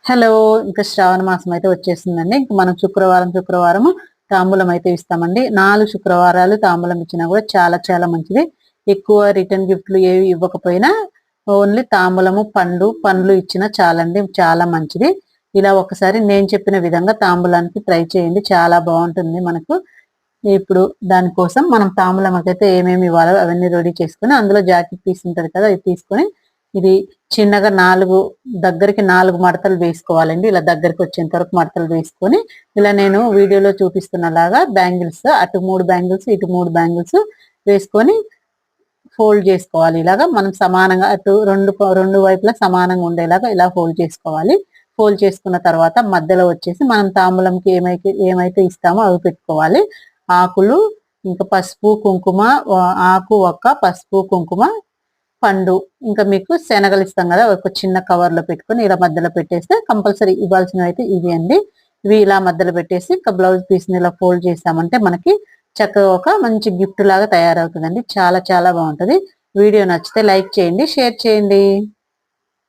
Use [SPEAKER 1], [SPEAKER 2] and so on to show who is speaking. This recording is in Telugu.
[SPEAKER 1] హలో! ఇంకా శ్రావణ మాసం అయితే వచ్చేసిందండి. ఇంక మనం శుక్రవారం తాంబూలం అయితే ఇస్తామండి. 4 శుక్రవారాలు తాంబూలం ఇచ్చినా కూడా చాలా చాలా మంచిది. ఎక్కువ రిటర్న్ గిఫ్ట్‌లు ఏవి ఇవ్వకపోయినా ఓన్లీ తాంబూలము, పండ్లు ఇచ్చినా చాలండి. చాలా మంచిది. ఇలా ఒకసారి నేను చెప్పిన విధంగా తాంబూలానికి ట్రై చేయండి. చాలా బావుంటుంది మనకు. ఇప్పుడు దానికోసం మనం తాంబూలంకైతే ఏమేమి ఇవ్వాలో అవన్నీ రెడీ చేసుకొని, అందులో జాకెట్ పీస్ ఉంటది కదా! అది తీసుకొని ఇది చిన్నగా 4 దగ్గరికి 4 మడతలు వేసుకోవాలండి. ఇలా దగ్గరికొచ్చేంత వరకు మడతలు వేసుకొని, ఇలా నేను వీడియోలో చూపిస్తున్నలాగా బ్యాంగిల్స్ అటు 3 బ్యాంగిల్స్, ఇటు 3 బ్యాంగిల్స్ వేసుకొని ఫోల్డ్ చేసుకోవాలి. ఇలాగా మనం సమానంగా అటు రెండు వైపులా సమానంగా ఉండేలాగా ఇలా ఫోల్డ్ చేసుకోవాలి. ఫోల్డ్ చేసుకున్న తర్వాత మధ్యలో వచ్చేసి మనం తాంబూలంకి ఏమైతే ఇస్తామో అవి పెట్టుకోవాలి. ఆకులు, ఇంకా పసుపు, కుంకుమ, ఆకు, ఒక్క, పసుపు, కుంకుమ, పండు, ఇంకా మీకు శనగలు ఇస్తాం కదా! ఒక చిన్న కవర్‌లో పెట్టుకొని ఇలా మధ్యలో పెట్టేస్తే కంపల్సరీ ఇవ్వాల్సినవైతే ఇవి అండి. ఇవి ఇలా మధ్యలో పెట్టేసి ఇంకా బ్లౌజ్ పీస్‌ని ఇలా ఫోల్డ్ చేసామంటే మనకి చక్కగా ఒక మంచి గిఫ్ట్ లాగా తయారవుతదండి. చాలా చాలా బావుంటది. వీడియో నచ్చితే లైక్ చేయండి, షేర్ చేయండి.